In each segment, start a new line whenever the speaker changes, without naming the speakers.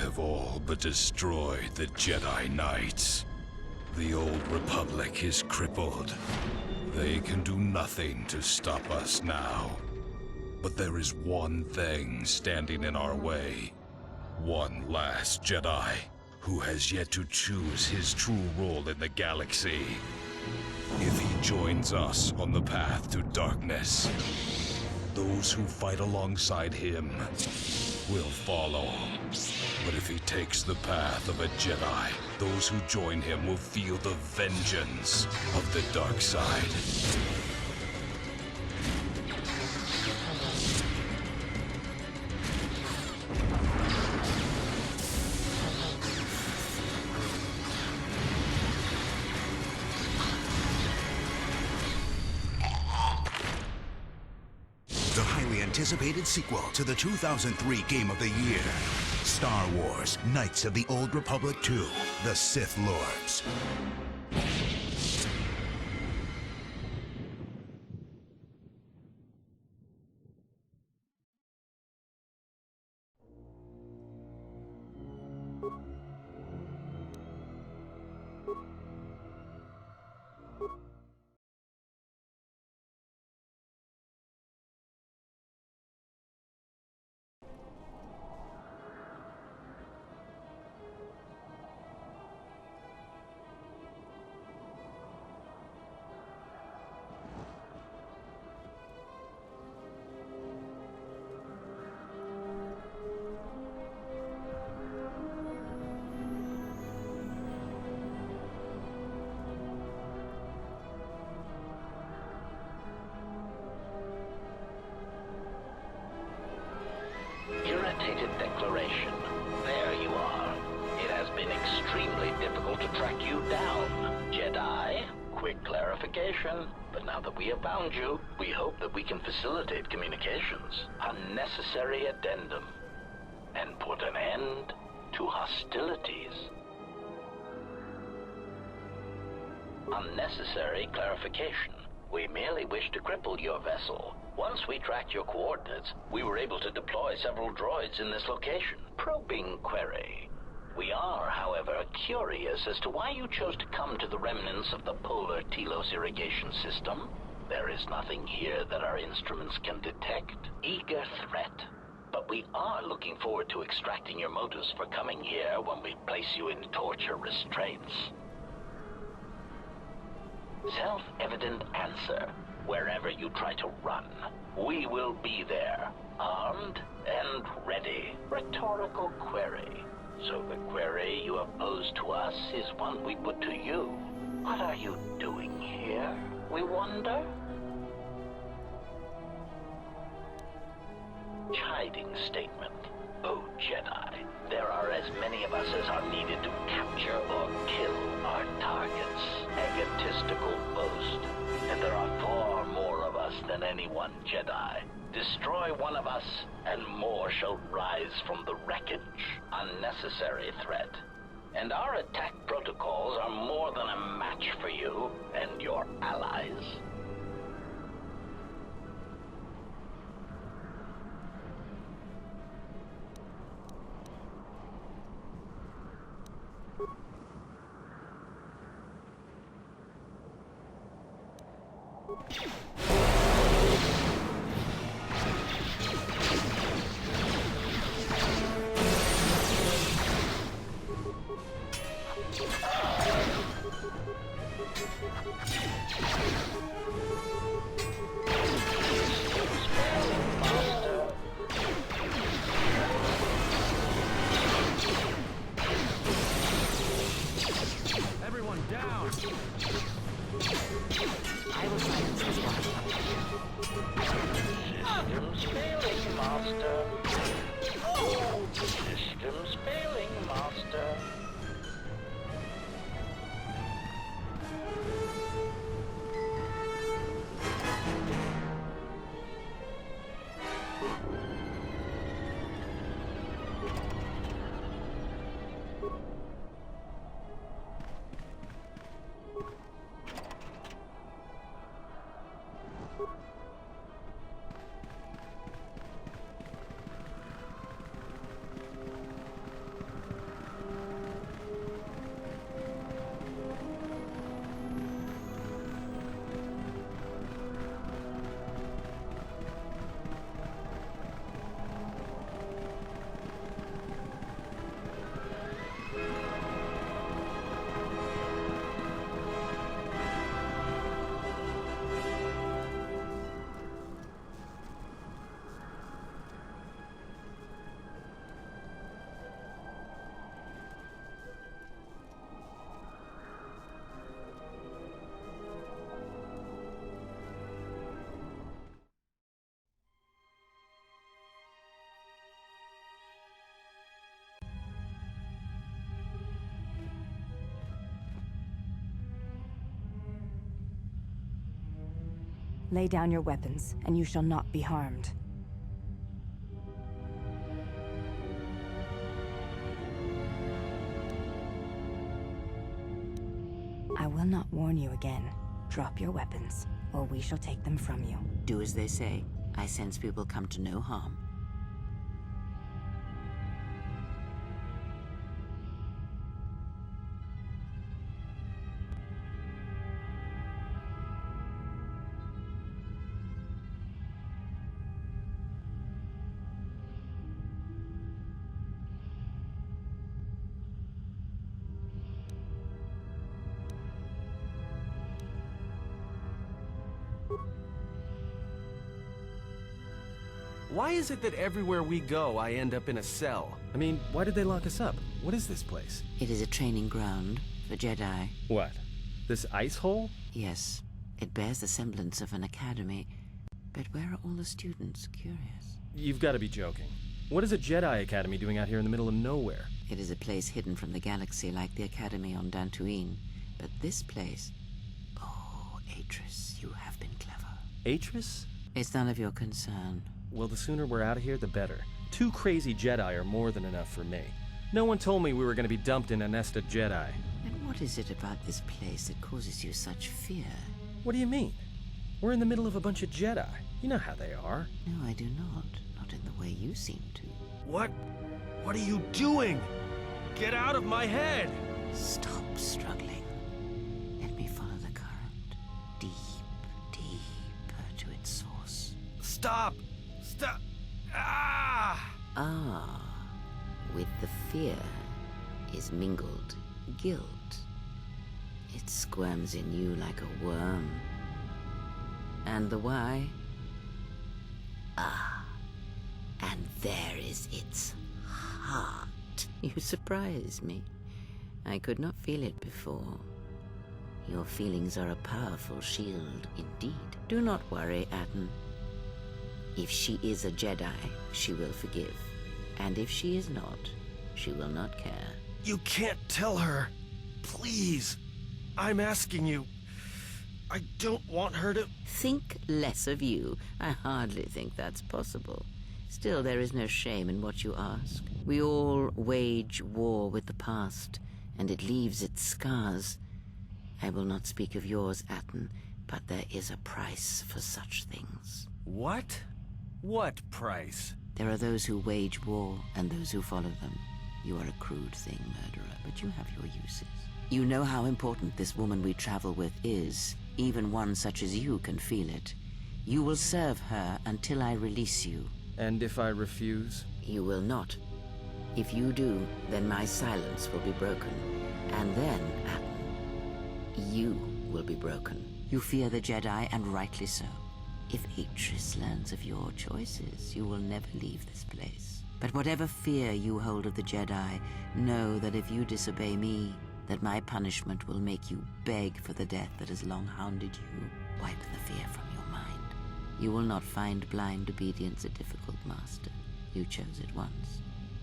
have all but destroyed the Jedi Knights. The old Republic is crippled. They can do nothing to stop us now. But there is one thing standing in our way. One last Jedi who has yet to choose his true role in the galaxy. If he joins us on the path to darkness, those who fight alongside him will follow. But if he takes the path of a Jedi, those who join him will feel the vengeance of the dark side.
The highly anticipated sequel to the 2003 Game of the Year. Star Wars: Knights of the Old Republic 2, The Sith Lords.
Irritated declaration. There you are. It has been extremely difficult to track you down, Jedi. Quick clarification. But now that we have found you, we hope that we can facilitate communications. Unnecessary addendum. And put an end to hostilities. Unnecessary clarification. We merely wish to cripple your vessel. Once we tracked your coordinates, we were able to deploy several droids in this location. Probing query. We are, however, curious as to why you chose to come to the remnants of the polar Telos irrigation system. There is nothing here that our instruments can detect. Eager threat. But we are looking forward to extracting your motives for coming here when we place you in torture restraints. Self-evident answer. Wherever you try to run, we will be there, armed and ready. Rhetorical query. So the query you have posed to us is one we put to you. What are you doing here, we wonder? Chiding statement. Oh, Jedi, there are as many of us as are needed to capture or kill our targets. Egotistical boast. And there are far more of us than any one Jedi. Destroy one of us, and more shall rise from the wreckage. Unnecessary threat. And our attack protocols are more than a match for you and your allies.
Everyone down!
I will silence this
Systems failing, Master. Systems failing, Master.
Lay down your weapons, and you shall not be harmed. I will not warn you again. Drop your weapons, or we shall take them from you.
Do as they say. I sense we will come to no harm.
Why is it that everywhere we go, I end up in a cell? I mean, why did they lock us up? What is this place?
It is a training ground for Jedi.
What? This ice hole?
Yes, it bears the semblance of an academy. But where are all the students? Curious.
You've got to be joking. What is a Jedi Academy doing out here in the middle of nowhere?
It is a place hidden from the galaxy like the academy on Dantooine. But this place... Oh, Atris, you have been clever.
Atris?
It's none of your concern.
Well, the sooner we're out of here, the better. 2 crazy Jedi are more than enough for me. No one told me we were going to be dumped in a nest of Jedi.
And what is it about this place that causes you such fear?
What do you mean? We're in the middle of a bunch of Jedi. You know how they are.
No, I do not. Not in the way you seem to.
What? What are you doing? Get out of my head!
Stop struggling. Let me follow the current. Deep, deeper to its source.
Stop! Stop! Ah!
Ah, with the fear is mingled guilt. It squirms in you like a worm. And the why? Ah, and there is its heart. You surprise me. I could not feel it before. Your feelings are a powerful shield indeed. Do not worry, Atten. If she is a Jedi, she will forgive. And if she is not, she will not care.
You can't tell her. Please. I'm asking you. I don't want her to...
Think less of you. I hardly think that's possible. Still, there is no shame in what you ask. We all wage war with the past, and it leaves its scars. I will not speak of yours, Atten, but there is a price for such things.
What? What price?
There are those who wage war and those who follow them. You are a crude thing, murderer, but you have your uses. You know how important this woman we travel with is. Even one such as you can feel it. You will serve her until I release you.
And if I refuse?
You will not. If you do, then my silence will be broken. And then, Atten, you will be broken. You fear the Jedi, and rightly so. If Atris learns of your choices, you will never leave this place. But whatever fear you hold of the Jedi, know that if you disobey me, that my punishment will make you beg for the death that has long hounded you. Wipe the fear from your mind. You will not find blind obedience a difficult master. You chose it once.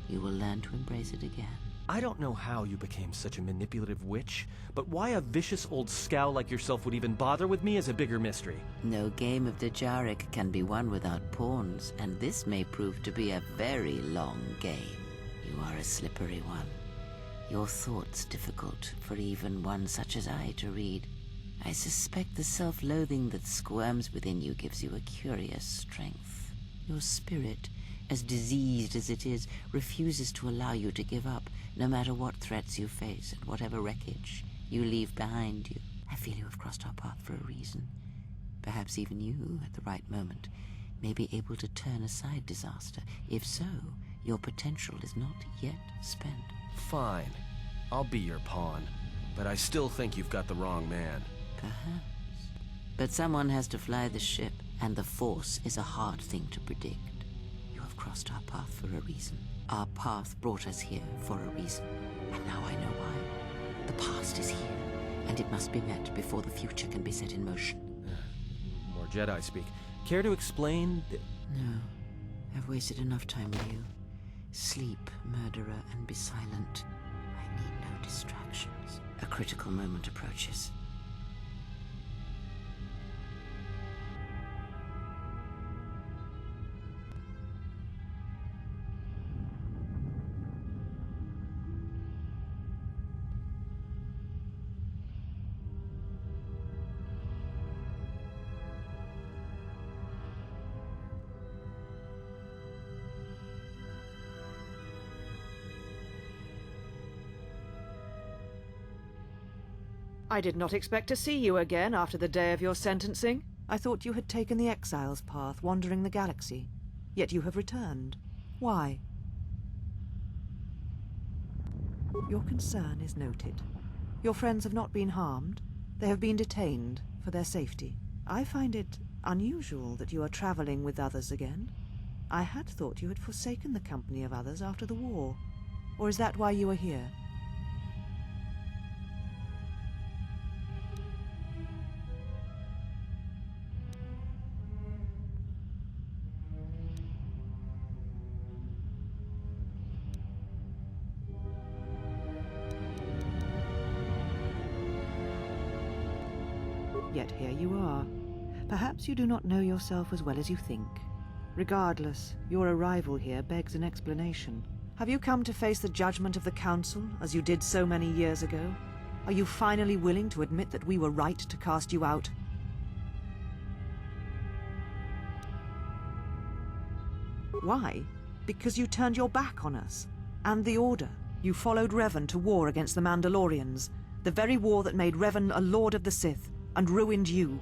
You will learn to embrace it again.
I don't know how you became such a manipulative witch, but why a vicious old scowl like yourself would even bother with me is a bigger mystery.
No game of Dejaric can be won without pawns, and this may prove to be a very long game. You are a slippery one. Your thoughts difficult for even one such as I to read. I suspect the self-loathing that squirms within you gives you a curious strength. Your spirit, as diseased as it is, refuses to allow you to give up, no matter what threats you face and whatever wreckage you leave behind you. I feel you have crossed our path for a reason. Perhaps even you, at the right moment, may be able to turn aside disaster. If so, your potential is not yet spent.
Fine. I'll be your pawn. But I still think you've got the wrong man.
Perhaps. But someone has to fly the ship, and the Force is a hard thing to predict. You have crossed our path for a reason. Our path brought us here for a reason. And now I know why. The past is here, and it must be met before the future can be set in motion.
More Jedi speak. Care to explain?
No. I've wasted enough time with you. Sleep, murderer, and be silent. I need no distractions. A critical moment approaches.
I did not expect to see you again after the day of your sentencing.
I thought you had taken the exile's path, wandering the galaxy. Yet you have returned. Why? Your concern is noted. Your friends have not been harmed. They have been detained for their safety. I find it unusual that you are traveling with others again. I had thought you had forsaken the company of others after the war. Or is that why you are here? Yet here you are. Perhaps you do not know yourself as well as you think. Regardless, your arrival here begs an explanation. Have you come to face the judgment of the Council, as you did so many years ago? Are you finally willing to admit that we were right to cast you out? Why? Because you turned your back on us. And the Order. You followed Revan to war against the Mandalorians. The very war that made Revan a Lord of the Sith, and ruined you.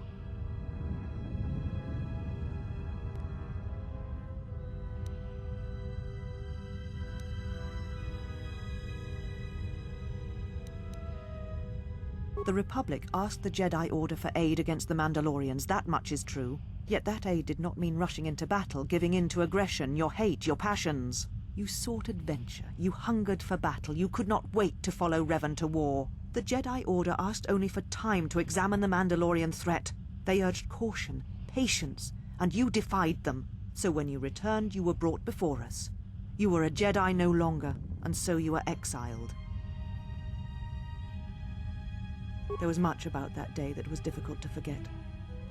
The Republic asked the Jedi Order for aid against the Mandalorians, that much is true. Yet that aid did not mean rushing into battle, giving in to aggression, your hate, your passions. You sought adventure, you hungered for battle, you could not wait to follow Revan to war. The Jedi Order asked only for time to examine the Mandalorian threat. They urged caution, patience, and you defied them. So when you returned, you were brought before us. You were a Jedi no longer, and so you were exiled. There was much about that day that was difficult to forget.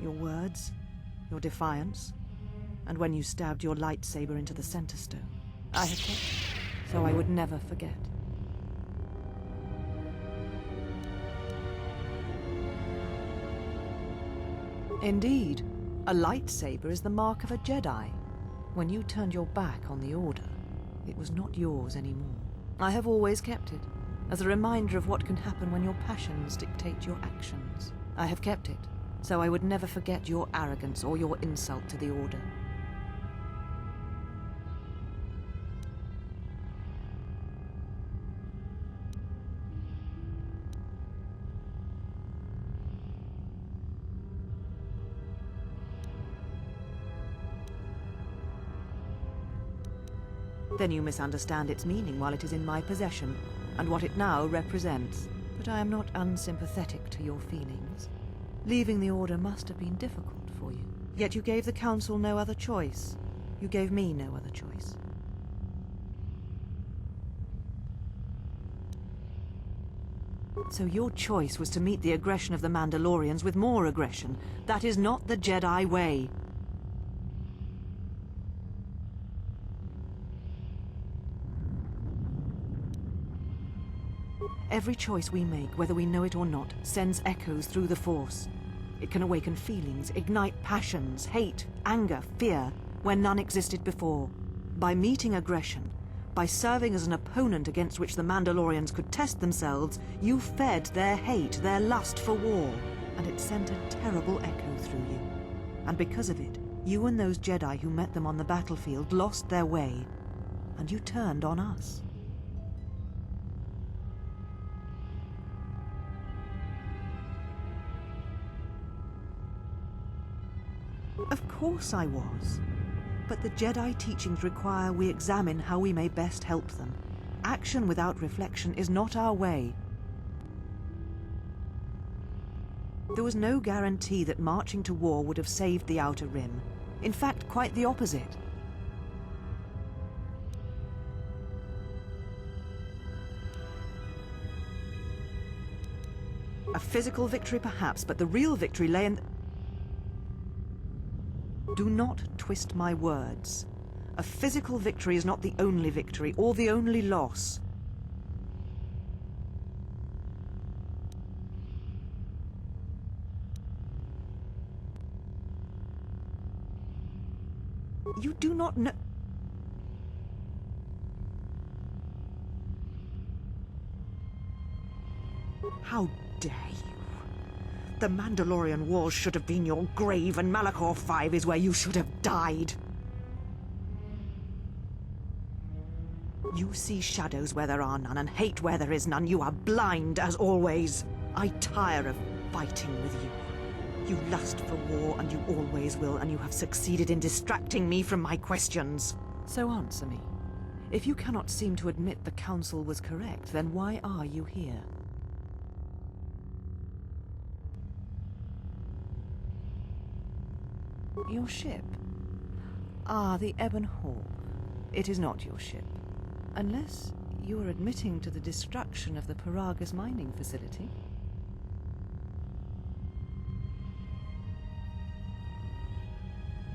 Your words, your defiance, and when you stabbed your lightsaber into the center stone. I had kept it, so I would never forget. Indeed, a lightsaber is the mark of a Jedi. When you turned your back on the Order, it was not yours anymore. I have always kept it, as a reminder of what can happen when your passions dictate your actions. I have kept it, so I would never forget your arrogance or your insult to the Order. Then you misunderstand its meaning while it is in my possession, and what it now represents. But I am not unsympathetic to your feelings. Leaving the Order must have been difficult for you. Yet you gave the Council no other choice. You gave me no other choice. So your choice was to meet the aggression of the Mandalorians with more aggression. That is not the Jedi way. Every choice we make, whether we know it or not, sends echoes through the Force. It can awaken feelings, ignite passions, hate, anger, fear, where none existed before. By meeting aggression, by serving as an opponent against which the Mandalorians could test themselves, you fed their hate, their lust for war, and it sent a terrible echo through you. And because of it, you and those Jedi who met them on the battlefield lost their way, and you turned on us. Of course I was. But the Jedi teachings require we examine how we may best help them. Action without reflection is not our way. There was no guarantee that marching to war would have saved the Outer Rim. In fact, quite the opposite. A physical victory perhaps, but the real victory lay in... Do not twist my words. A physical victory is not the only victory, or the only loss. You do not know... How dare you? The Mandalorian Wars should have been your grave, and Malachor 5 is where you should have died. You see shadows where there are none, and hate where there is none. You are blind, as always. I tire of fighting with you. You lust for war, and you always will, and you have succeeded in distracting me from my questions. So answer me. If you cannot seem to admit the Council was correct, then why are you here? Your ship? Ah, the Ebon Hawk. It is not your ship. Unless you are admitting to the destruction of the Paragus mining facility.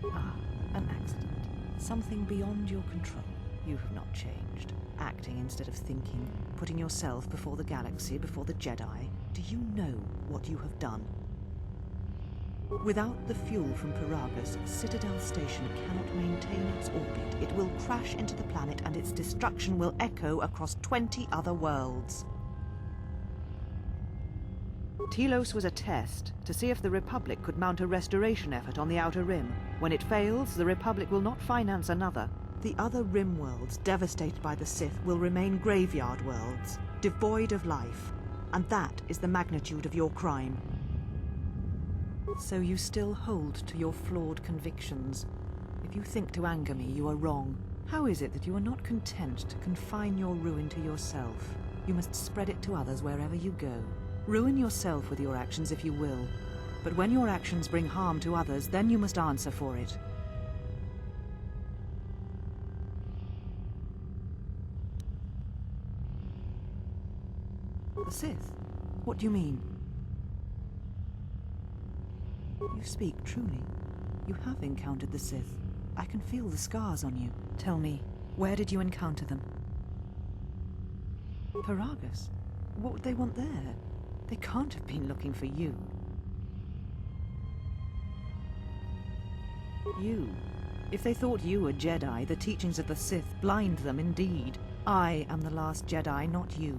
Ah, an accident. Something beyond your control. You have not changed. Acting instead of thinking, putting yourself before the galaxy, before the Jedi. Do you know what you have done? Without the fuel from Paragus, Citadel Station cannot maintain its orbit. It will crash into the planet, and its destruction will echo across 20 other worlds. Telos was a test to see if the Republic could mount a restoration effort on the Outer Rim. When it fails, the Republic will not finance another. The other Rim worlds, devastated by the Sith, will remain graveyard worlds, devoid of life. And that is the magnitude of your crime. So you still hold to your flawed convictions. If you think to anger me, you are wrong. How is it that you are not content to confine your ruin to yourself? You must spread it to others wherever you go. Ruin yourself with your actions if you will. But when your actions bring harm to others, then you must answer for it. The Sith? What do you mean? You speak truly. You have encountered the Sith. I can feel the scars on you. Tell me, where did you encounter them? Paragus? What would they want there? They can't have been looking for you. You. If they thought you were Jedi, the teachings of the Sith blind them indeed. I am the last Jedi, not you.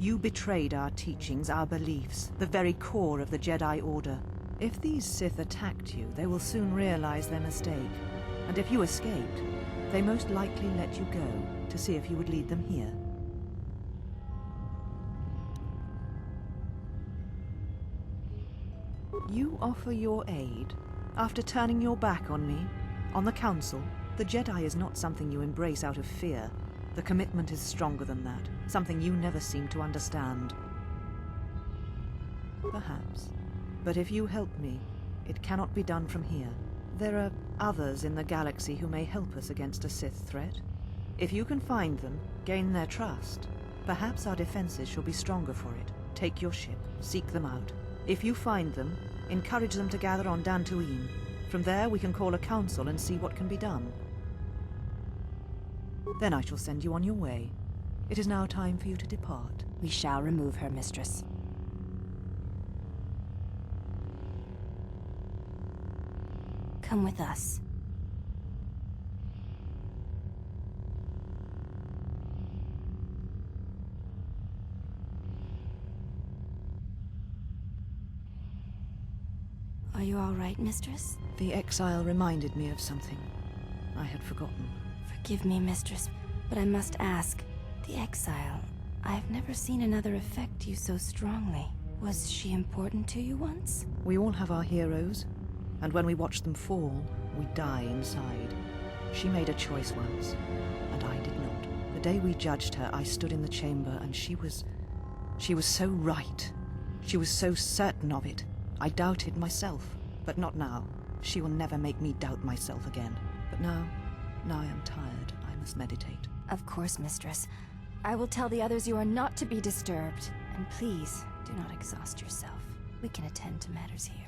You betrayed our teachings, our beliefs, the very core of the Jedi Order. If these Sith attacked you, they will soon realize their mistake. And if you escaped, they most likely let you go to see if you would lead them here. You offer your aid after turning your back on me, on the Council. The Jedi is not something you embrace out of fear. The commitment is stronger than that, something you never seem to understand. Perhaps. But if you help me, it cannot be done from here. There are others in the galaxy who may help us against a Sith threat. If you can find them, gain their trust, perhaps our defenses shall be stronger for it. Take your ship, seek them out. If you find them, encourage them to gather on Dantooine. From there we can call a council and see what can be done. Then I shall send you on your way. It is now time for you to depart.
We shall remove her, mistress. Come with us. Are you all right, mistress?
The exile reminded me of something I had forgotten.
Forgive me, mistress, but I must ask. The exile. I have never seen another affect you so strongly. Was she important to you once?
We all have our heroes, and when we watch them fall, we die inside. She made a choice once, and I did not. The day we judged her, I stood in the chamber, and she was so right. She was so certain of it. I doubted myself, but not now. She will never make me doubt myself again. But now I am tired. I must meditate.
Of course, mistress. I will tell the others you are not to be disturbed. And please, do not exhaust yourself. We can attend to matters here.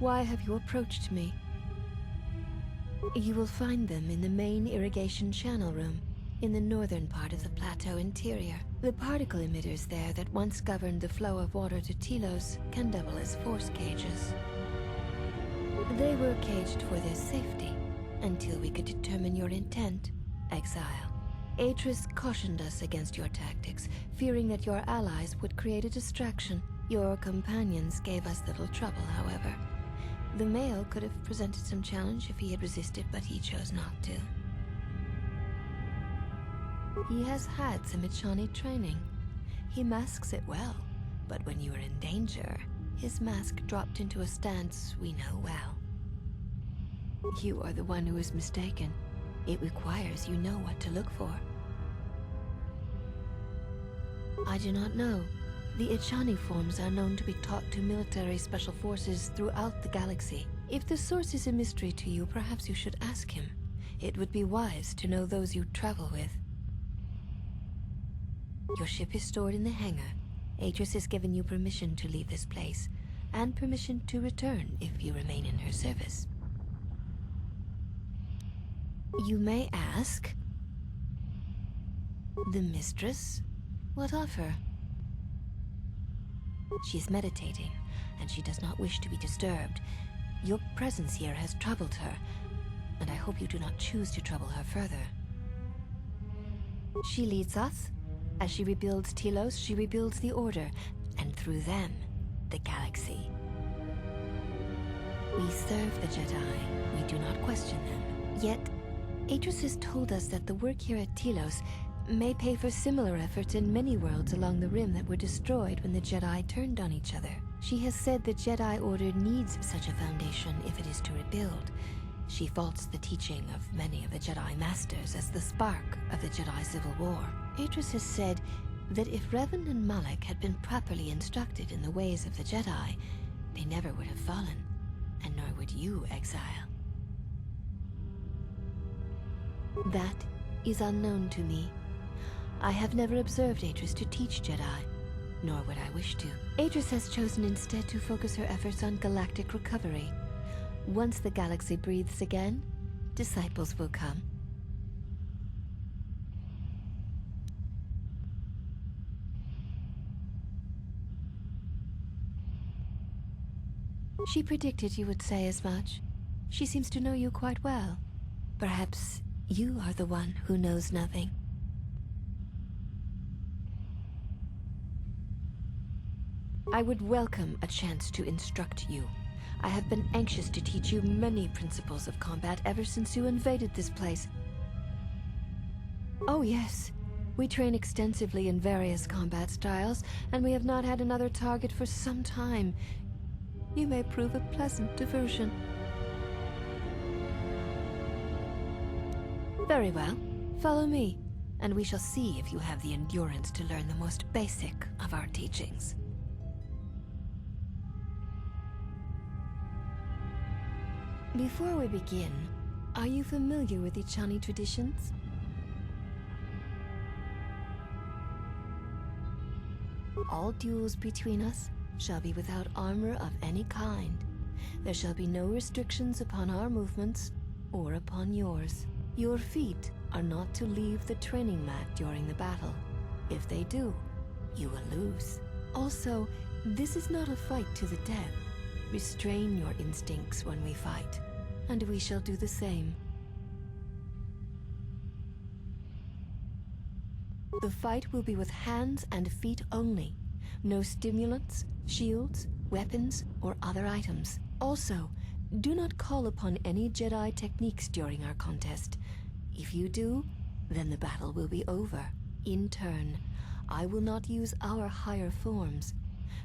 Why have you approached me? You will find them in the main irrigation channel room, in the northern part of the plateau interior. The particle emitters there that once governed the flow of water to Telos can double as force cages. They were caged for their safety, until we could determine your intent, Exile. Atris cautioned us against your tactics, fearing that your allies would create a distraction. Your companions gave us little trouble, however. The male could have presented some challenge if he had resisted, but he chose not to. He has had some Ichani training. He masks it well, but when you are in danger, his mask dropped into a stance we know well. You are the one who is mistaken. It requires you know what to look for. I do not know. The Ichani forms are known to be taught to military special forces throughout the galaxy. If the source is a mystery to you, perhaps you should ask him. It would be wise to know those you travel with. Your ship is stored in the hangar. Atris has given you permission to leave this place, and permission to return if you remain in her service. You may ask, the mistress? What of her? She is meditating, and she does not wish to be disturbed. Your presence here has troubled her, and I hope you do not choose to trouble her further. She leads us. As she rebuilds Telos, she rebuilds the Order, and through them, the galaxy. We serve the Jedi. We do not question them. Yet, Atris has told us that the work here at Telos may pay for similar efforts in many worlds along the Rim that were destroyed when the Jedi turned on each other. She has said the Jedi Order needs such a foundation if it is to rebuild. She faults the teaching of many of the Jedi Masters as the spark of the Jedi Civil War. Atris has said that if Revan and Malak had been properly instructed in the ways of the Jedi, they never would have fallen, and nor would you, Exile. That is unknown to me. I have never observed Atris to teach Jedi, nor would I wish to. Atris has chosen instead to focus her efforts on galactic recovery. Once the galaxy breathes again, disciples will come. She predicted you would say as much. She seems to know you quite well. Perhaps you are the one who knows nothing. I would welcome a chance to instruct you. I have been anxious to teach you many principles of combat ever since you invaded this place. Oh yes, we train extensively in various combat styles, and we have not had another target for some time. You may prove a pleasant diversion. Very well. Follow me, and we shall see if you have the endurance to learn the most basic of our teachings. Before we begin, are you familiar with Ichani Traditions? All duels between us shall be without armor of any kind. There shall be no restrictions upon our movements or upon yours. Your feet are not to leave the training mat during the battle. If they do, you will lose. Also, this is not a fight to the death. Restrain your instincts when we fight, and we shall do the same. The fight will be with hands and feet only. No stimulants, shields, weapons, or other items. Also, do not call upon any Jedi techniques during our contest. If you do, then the battle will be over. In turn, I will not use our higher forms,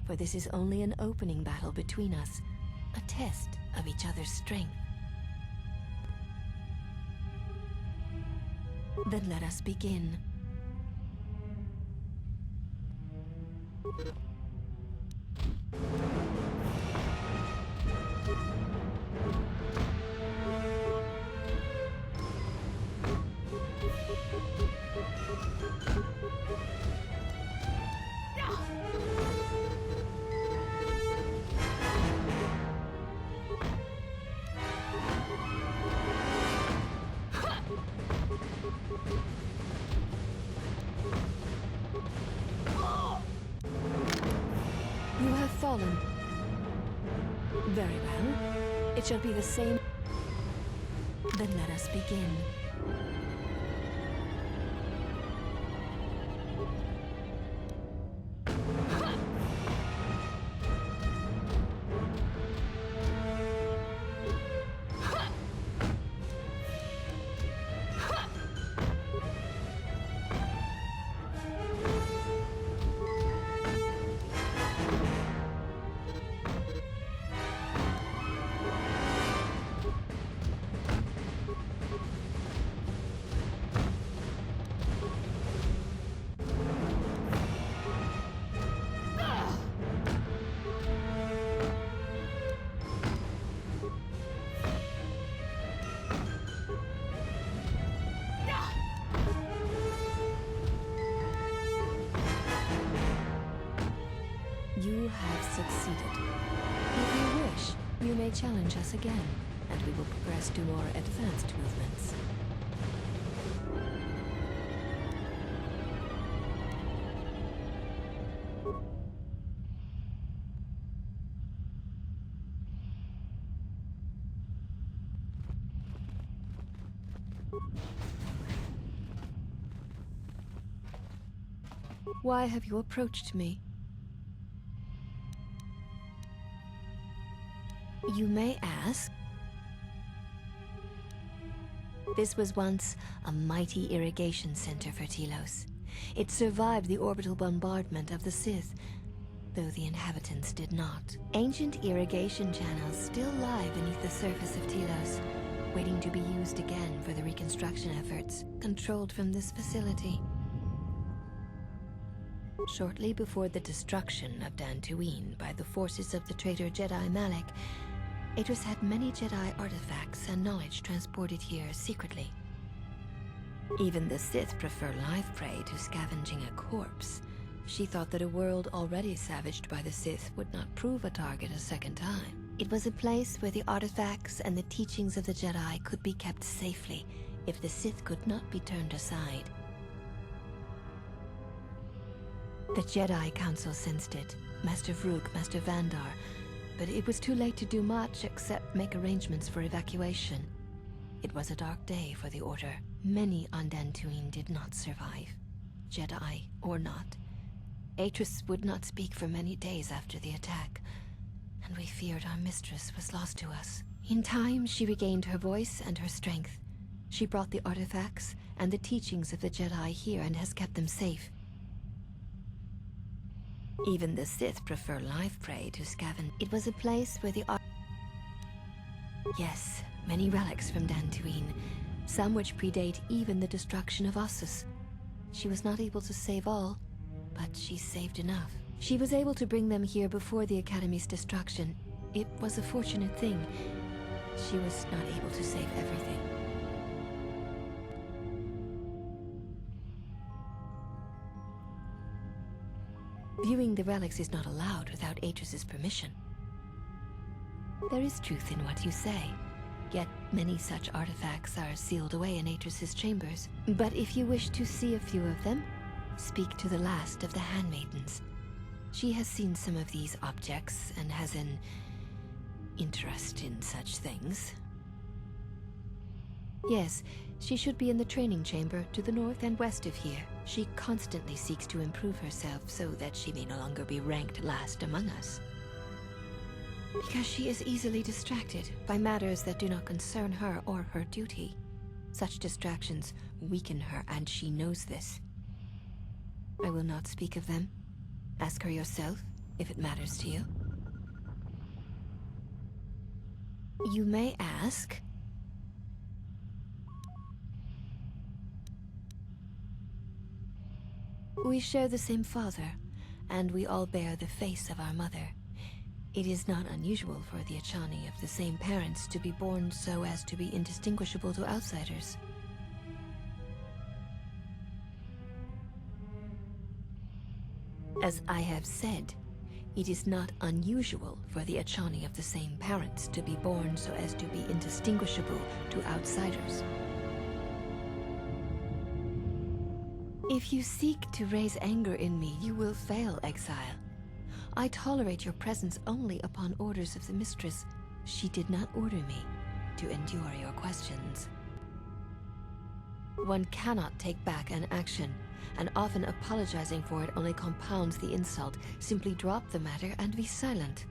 for this is only an opening battle between us, a test of each other's strength. Then let us begin. fallen. Very well. It shall be the same. Then let us begin. You have succeeded. If you wish, you may challenge us again, and we will progress to more advanced movements. Why have you approached me? You may ask. This was once a mighty irrigation center for Telos. It survived the orbital bombardment of the Sith, though the inhabitants did not. Ancient irrigation channels still lie beneath the surface of Telos, waiting to be used again for the reconstruction efforts, controlled from this facility. Shortly before the destruction of Dantooine by the forces of the traitor Jedi Malik, Atris had many Jedi artifacts and knowledge transported here secretly. Even the Sith prefer live prey to scavenging a corpse. She thought that a world already savaged by the Sith would not prove a target a second time. It was a place where the artifacts and the teachings of the Jedi could be kept safely if the Sith could not be turned aside. The Jedi Council sensed it, Master Vrook, Master Vandar, but it was too late to do much except make arrangements for evacuation. It was a dark day for the Order. Many on Dantooine did not survive, Jedi or not. Atris would not speak for many days after the attack, and we feared our mistress was lost to us. In time, she regained her voice and her strength. She brought the artifacts and the teachings of the Jedi here and has kept them safe. Even the Sith prefer live prey to scavenge. It was a place where the Yes, many relics from Dantooine, some which predate even the destruction of Ossus. She was not able to save all, but she saved enough. She was able to bring them here before the Academy's destruction. It was a fortunate thing. She was not able to save everything. Viewing the relics is not allowed without Atris's permission. There is truth in what you say, yet many such artifacts are sealed away in Atris's chambers. But if you wish to see a few of them, speak to the last of the Handmaidens. She has seen some of these objects and has an interest in such things. Yes, she should be in the training chamber to the north and west of here. She constantly seeks to improve herself so that she may no longer be ranked last among us. Because she is easily distracted by matters that do not concern her or her duty. Such distractions weaken her, and she knows this. I will not speak of them. Ask her yourself, if it matters to you. You may ask. We share the same father, and we all bear the face of our mother. It is not unusual for the Ichani of the same parents to be born so as to be indistinguishable to outsiders. As I have said, it is not unusual for the Ichani of the same parents to be born so as to be indistinguishable to outsiders. If you seek to raise anger in me, you will fail, exile. I tolerate your presence only upon orders of the mistress. She did not order me to endure your questions. One cannot take back an action, and often apologizing for it only compounds the insult. Simply drop the matter and be silent.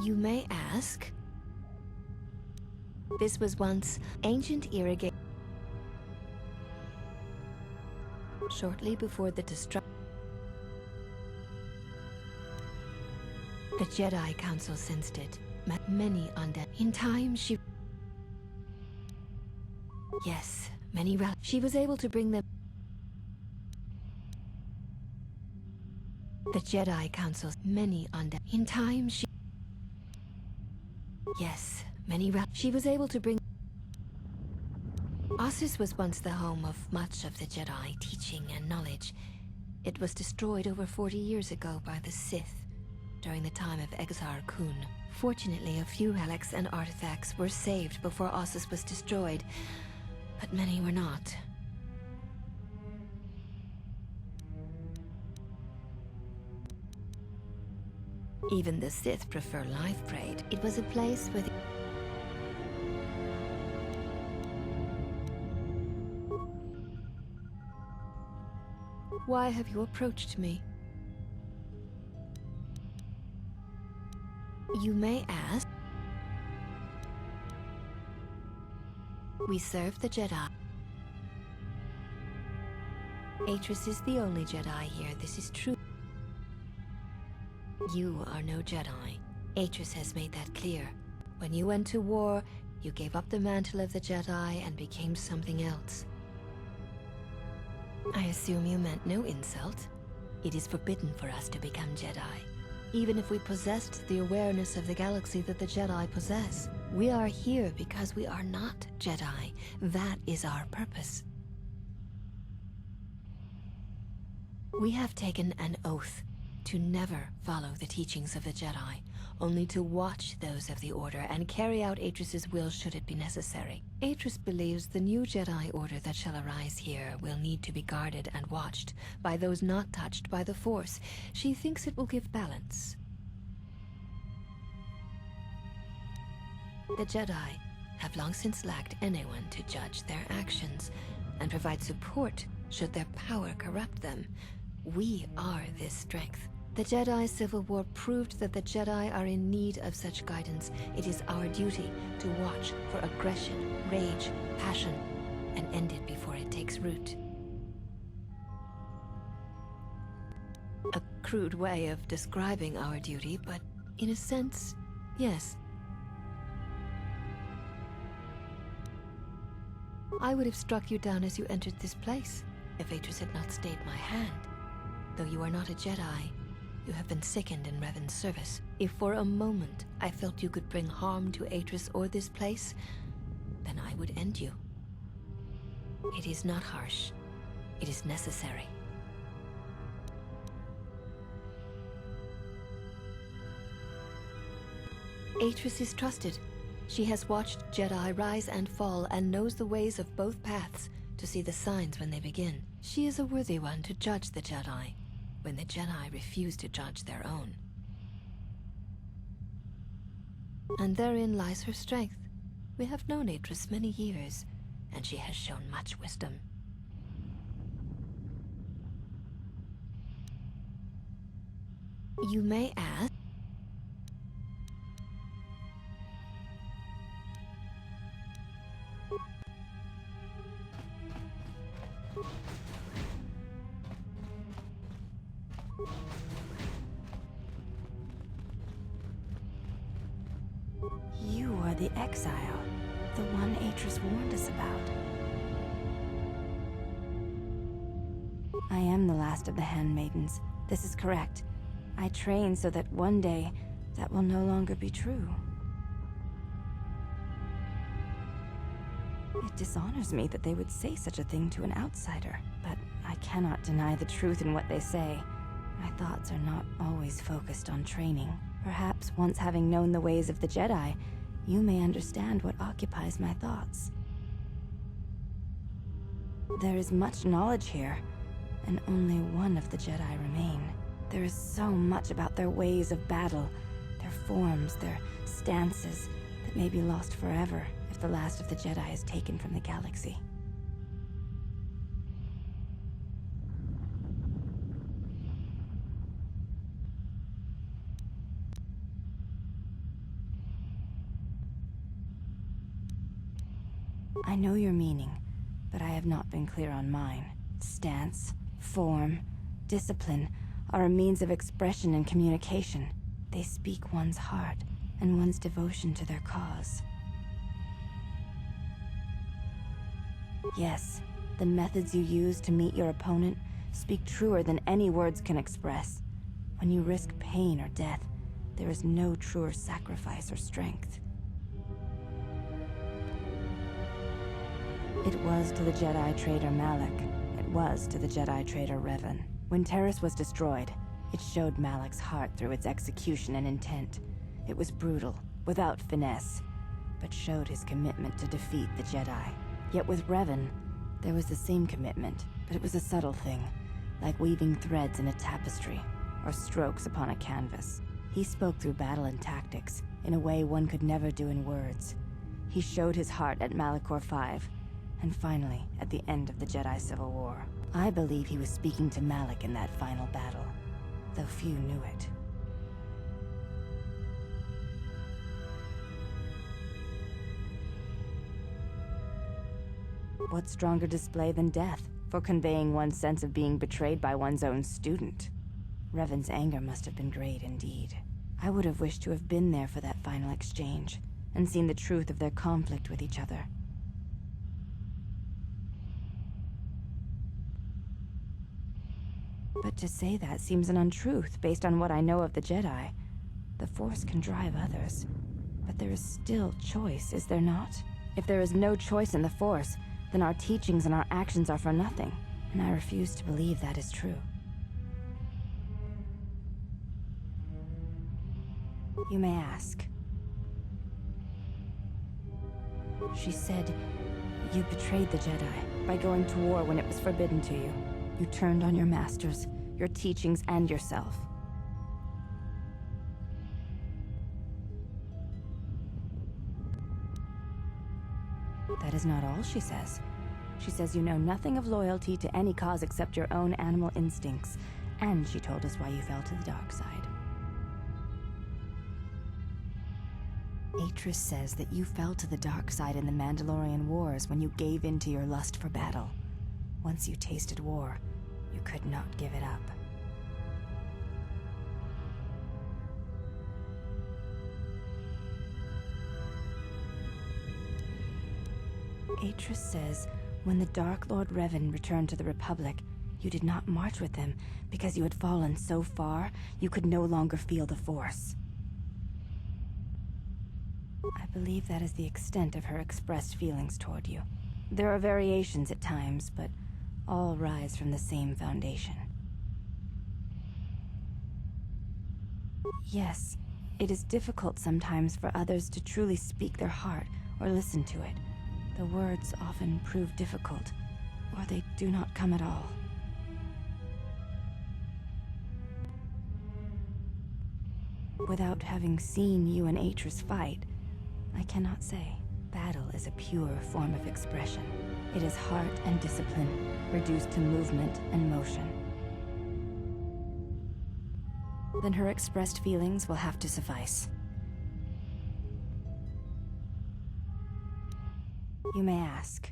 You may ask. This was once ancient irrigation. Shortly before the destruction, the Jedi Council sensed it. Many undead. In time, she... Yes, many relics. She was able to bring them. The Jedi Council. Many undead. In time, she... Yes, many relics. She was able to bring... Ossus was once the home of much of the Jedi teaching and knowledge. It was destroyed over 40 years ago by the Sith, during the time of Exar Kun. Fortunately, a few relics and artifacts were saved before Ossus was destroyed, but many were not. Even the Sith prefer live prayed. It was a place where the... Why have you approached me? You may ask. We serve the Jedi. Atris is the only Jedi here, this is true. You are no Jedi. Atris has made that clear. When you went to war, you gave up the mantle of the Jedi and became something else. I assume you meant no insult. It is forbidden for us to become Jedi. Even if we possessed the awareness of the galaxy that the Jedi possess, we are here because we are not Jedi. That is our purpose. We have taken an oath to never follow the teachings of the Jedi, only to watch those of the Order and carry out Atris's will should it be necessary. Atris believes the new Jedi Order that shall arise here will need to be guarded and watched by those not touched by the Force. She thinks it will give balance. The Jedi have long since lacked anyone to judge their actions and provide support should their power corrupt them. We are this strength. The Jedi Civil War proved that the Jedi are in need of such guidance. It is our duty to watch for aggression, rage, passion, and end it before it takes root. A crude way of describing our duty, but in a sense, yes. I would have struck you down as you entered this place, if Atris had not stayed my hand. Though you are not a Jedi, you have been sickened in Revan's service. If for a moment I felt you could bring harm to Atris or this place, then I would end you. It is not harsh. It is necessary. Atris is trusted. She has watched Jedi rise and fall and knows the ways of both paths to see the signs when they begin. She is a worthy one to judge the Jedi, when the Jedi refuse to judge their own. And therein lies her strength. We have known Atris many years, and she has shown much wisdom. You may ask.
You are the exile, the one Atris warned us about. I am the last of the Handmaidens. This is correct. I trained so that one day, that will no longer be true. It dishonors me that they would say such a thing to an outsider, but I cannot deny the truth in what they say. My thoughts are not always focused on training. Perhaps once having known the ways of the Jedi, you may understand what occupies my thoughts. There is much knowledge here, and only one of the Jedi remain. There is so much about their ways of battle, their forms, their stances, that may be lost forever if the last of the Jedi is taken from the galaxy. I know your meaning, but I have not been clear on mine. Stance, form, discipline are a means of expression and communication. They speak one's heart and one's devotion to their cause. Yes, the methods you use to meet your opponent speak truer than any words can express. When you risk pain or death, there is no truer sacrifice or strength. It was to the Jedi traitor Malak. It was to the Jedi traitor Revan. When Terrace was destroyed, it showed Malak's heart through its execution and intent. It was brutal, without finesse, but showed his commitment to defeat the Jedi. Yet with Revan, there was the same commitment, but it was a subtle thing, like weaving threads in a tapestry, or strokes upon a canvas. He spoke through battle and tactics, in a way one could never do in words. He showed his heart at Malachor V, and finally, at the end of the Jedi Civil War. I believe he was speaking to Malak in that final battle, though few knew it. What stronger display than death for conveying one's sense of being betrayed by one's own student? Revan's anger must have been great indeed. I would have wished to have been there for that final exchange, and seen the truth of their conflict with each other. But to say that seems an untruth based on what I know of the Jedi. The Force can drive others, but there is still choice, is there not? If there is no choice in the Force, then our teachings and our actions are for nothing, and I refuse to believe that is true. You may ask. She said, you betrayed the Jedi by going to war when it was forbidden to you. You turned on your masters, your teachings, and yourself. That is not all she says. She says you know nothing of loyalty to any cause except your own animal instincts, and she told us why you fell to the dark side. Atris says that you fell to the dark side in the Mandalorian Wars when you gave in to your lust for battle. Once you tasted war, you could not give it up. Atris says, when the Dark Lord Revan returned to the Republic, you did not march with him because you had fallen so far you could no longer feel the Force. I believe that is the extent of her expressed feelings toward you. There are variations at times, but all rise from the same foundation. Yes, it is difficult sometimes for others to truly speak their heart or listen to it. The words often prove difficult, or they do not come at all. Without having seen you and Atris fight, I cannot say. Battle is a pure form of expression. It is heart and discipline, reduced to movement and motion. Then her expressed feelings will have to suffice. You may ask.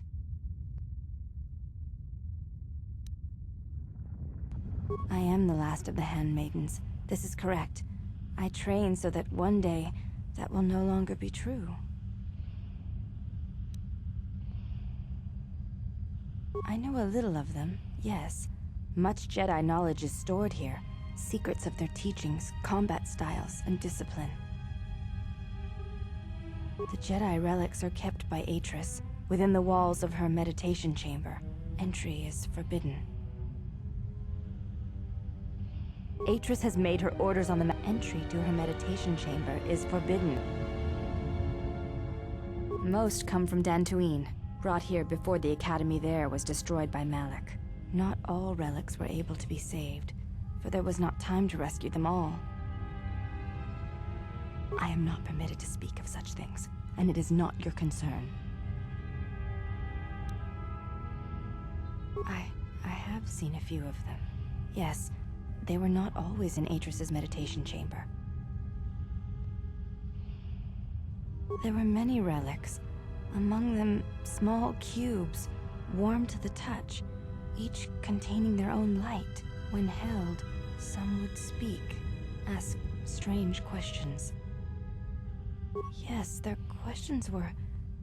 I am the last of the Handmaidens. This is correct. I train so that one day, that will no longer be true. I know a little of them, yes. Much Jedi knowledge is stored here. Secrets of their teachings, combat styles, and discipline. The Jedi Relics are kept by Atris, within the walls of her meditation chamber. Entry is forbidden. Atris has made her orders on the entry to her meditation chamber is forbidden. Most come from Dantooine, brought here before the academy there was destroyed by Malak. Not all relics were able to be saved, for there was not time to rescue them all. I am not permitted to speak of such things, and it is not your concern. I have seen a few of them. Yes, they were not always in Atris's meditation chamber. There were many relics, among them small cubes, warm to the touch, each containing their own light. When held, some would speak, ask strange questions. Yes, their questions were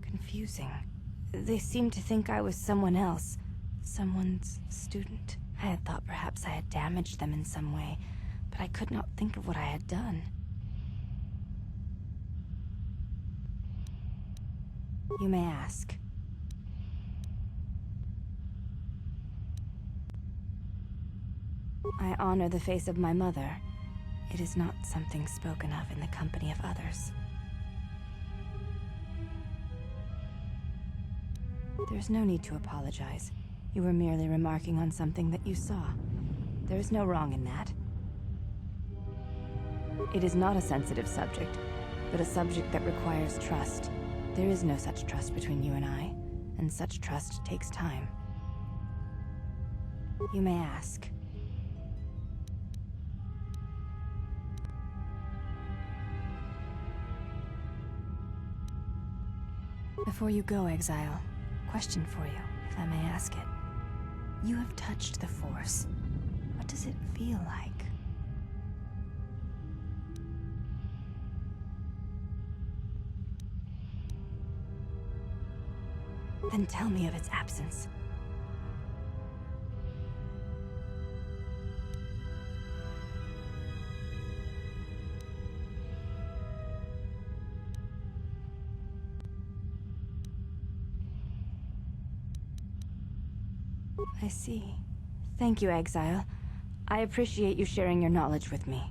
confusing. They seemed to think I was someone else, someone's student. I had thought perhaps I had damaged them in some way, but I could not think of what I had done. You may ask. I honor the face of my mother. It is not something spoken of in the company of others. There's no need to apologize. You were merely remarking on something that you saw. There is no wrong in that. It is not a sensitive subject, but a subject that requires trust. There is no such trust between you and I, and such trust takes time. You may ask. Before you go, Exile, question for you, if I may ask it. You have touched the Force. What does it feel like? Then tell me of its absence. I see. Thank you, Exile. I appreciate you sharing your knowledge with me.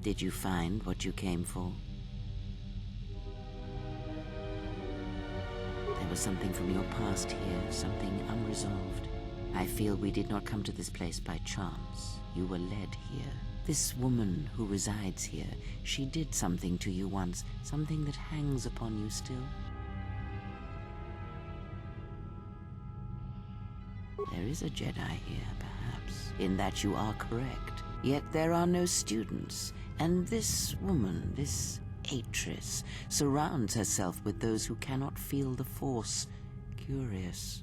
Did you find what you came for? There was something from your past here, something unresolved. I feel we did not come to this place by chance. You were led here. This woman who resides here, she did something to you once, something that hangs upon you still. There is a Jedi here, perhaps, in that you are correct. Yet there are no students, and this woman, this Atris, surrounds herself with those who cannot feel the Force. Curious.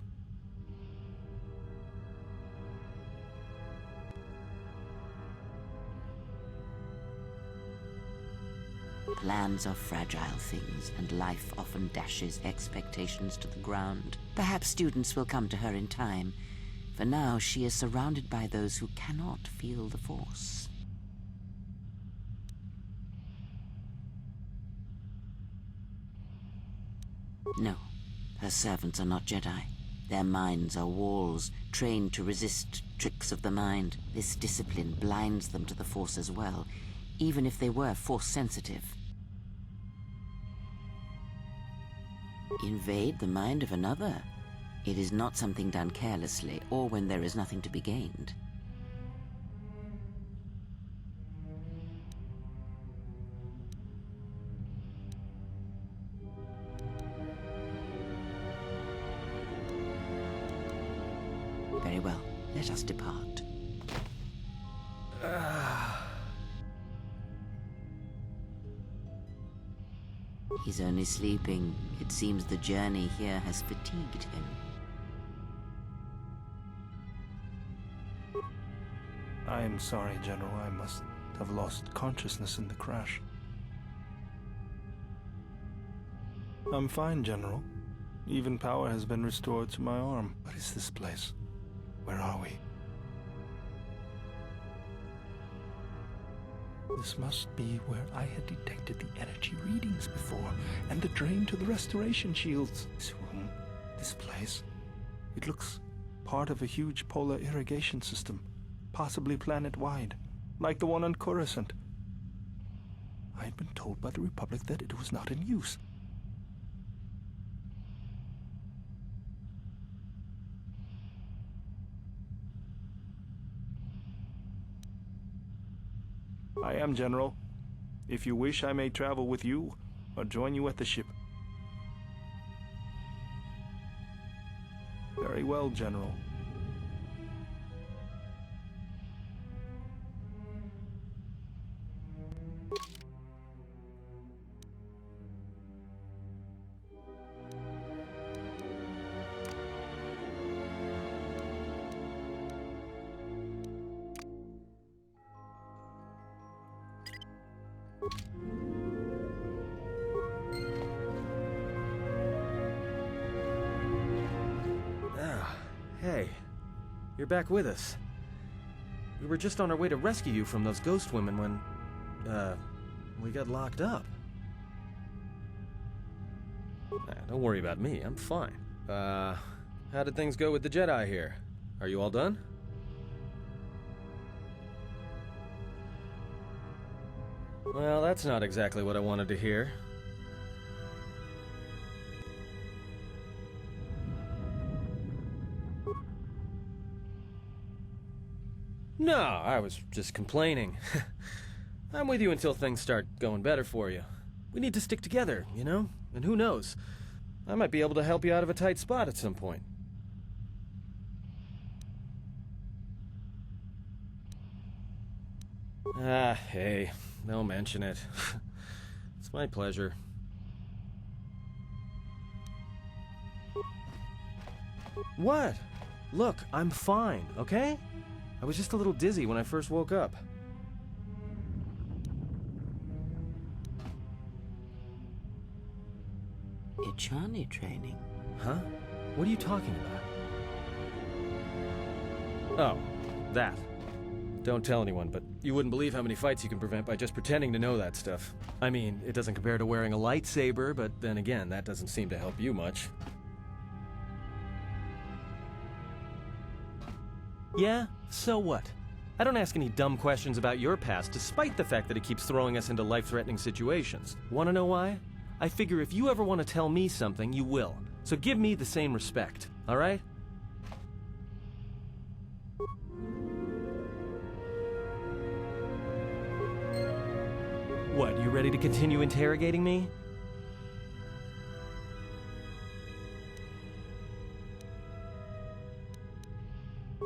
Plans are fragile things, and life often dashes expectations to the ground. Perhaps students will come to her in time. For now, she is surrounded by those who cannot feel the Force. No, Her servants are not Jedi. Their minds are walls, trained to resist tricks of the mind. This discipline blinds them to the Force as well, even if they were Force-sensitive. Invade the mind of another. It is not something done carelessly, or when there is nothing to be gained. Very well. Let us depart. He's only sleeping. It seems the journey here has fatigued him.
I am sorry, General. I must have lost consciousness in the crash. I'm fine, General. Even power has been restored to my arm. What is this place? Where are we? This must be where I had detected the energy readings before, and the drain to the restoration shields. This room, this place, it looks part of a huge polar irrigation system, possibly planet-wide, like the one on Coruscant. I had been told by the Republic that it was not in use. I am, General. If you wish, I may travel with you, or join you at the ship. Very well, General.
Hey, you're back with us. We were just on our way to rescue you from those ghost women when, we got locked up. Don't worry about me, I'm fine. How did things go with the Jedi here? Are you all done? Well, that's not exactly what I wanted to hear. No, I was just complaining. I'm with you until things start going better for you. We need to stick together, you know? And who knows? I might be able to help you out of a tight spot at some point. Hey, don't mention it. It's my pleasure. What? Look, I'm fine, okay? I was just a little dizzy when I first woke up.
Ichani training?
Huh? What are you talking about? Oh, that. Don't tell anyone, but you wouldn't believe how many fights you can prevent by just pretending to know that stuff. I mean, it doesn't compare to wearing a lightsaber, but then again, that doesn't seem to help you much. Yeah? So what? I don't ask any dumb questions about your past, despite the fact that it keeps throwing us into life-threatening situations. Want to know why? I figure if you ever want to tell me something, you will. So give me the same respect, alright? What, you ready to continue interrogating me?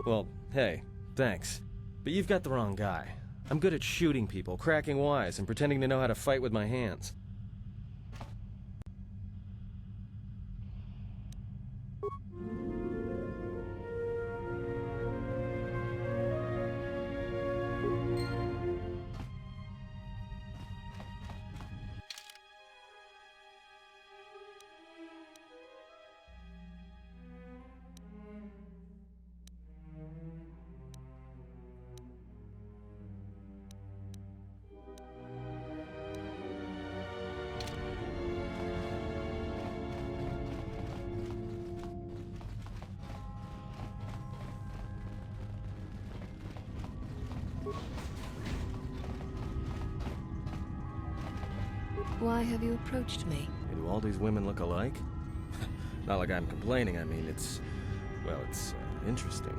Well, hey, thanks. But you've got the wrong guy. I'm good at shooting people, cracking wise, and pretending to know how to fight with my hands.
Why have you approached me?
Hey, do all these women look alike? Not like I'm complaining, I mean, it's interesting.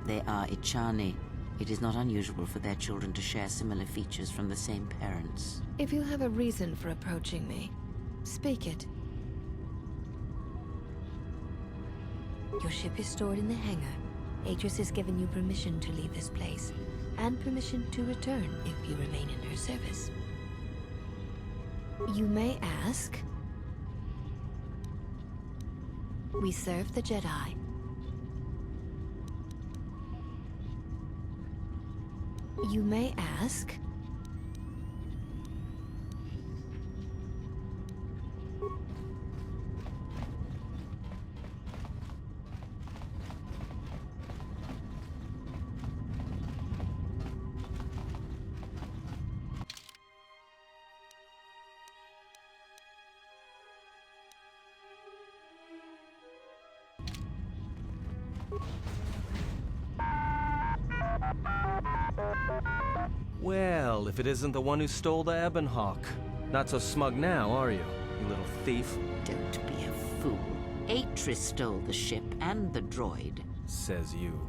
They are Ichani. It is not unusual for their children to share similar features from the same parents.
If you have a reason for approaching me, speak it. Your ship is stored in the hangar. Atrus has given you permission to leave this place, and permission to return if you remain in her service. You may ask... We serve the Jedi. You may ask...
Well, if it isn't the one who stole the Ebon Hawk. Not so smug now, are you little thief?
Don't be a fool. Atrus stole the ship and the droid.
Says you.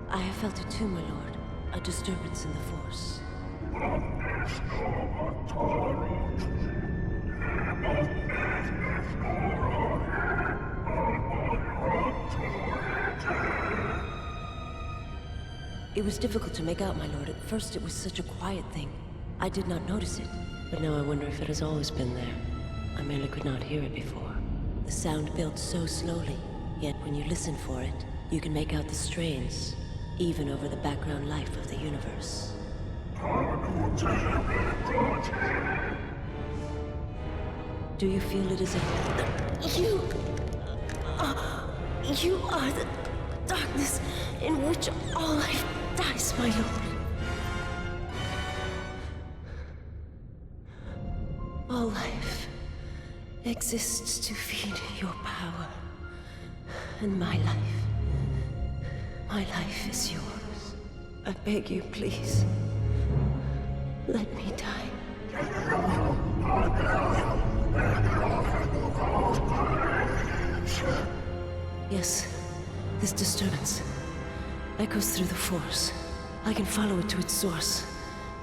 I have felt it too, my lord. A disturbance in the Force. It was difficult to make out, my lord. At first it was such a quiet thing. I did not notice it. But now I wonder if it has always been there. I merely could not hear it before. The sound built so slowly, yet when you listen for it, you can make out the strains, even over the background life of the universe. Do you feel it is a... You are the darkness in which all life dies, my lord. All life exists to feed your power. And my life is yours. I beg you, please. Let me die. Yes, this disturbance echoes through the Force. I can follow it to its source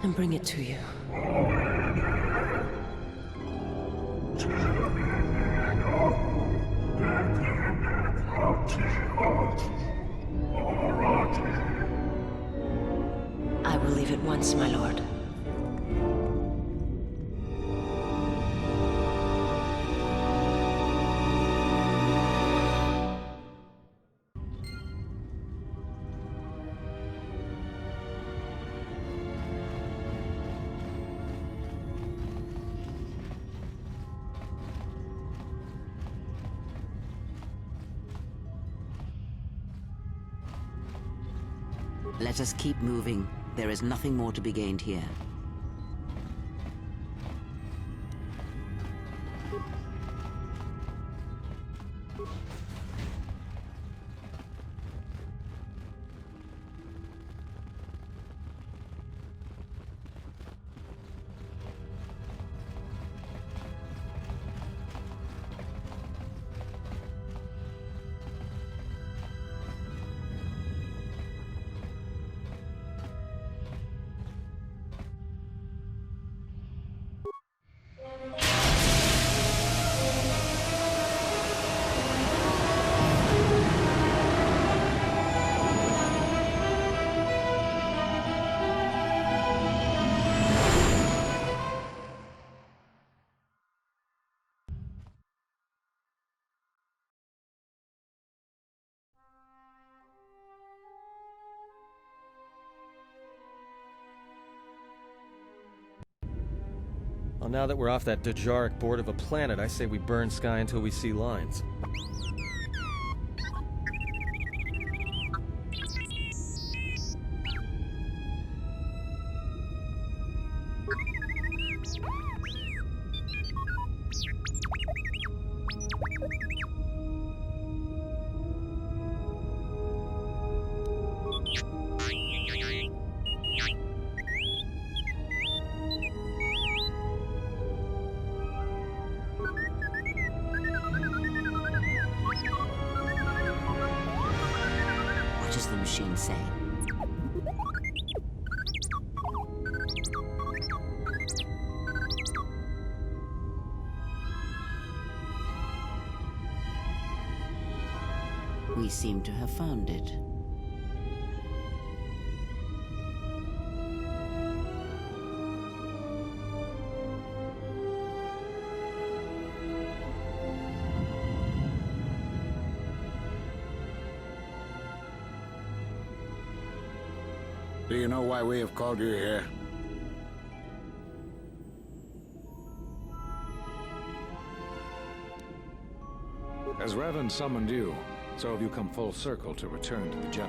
and bring it to you. once, my lord.
Let us keep moving. There is nothing more to be gained here.
Well, now that we're off that Dejaric board of a planet, I say we burn sky until we see lines.
What does the machine say? We seem to have found it.
Do you know why we have called you here?
As Revan summoned you, so have you come full circle to return to the Jedi.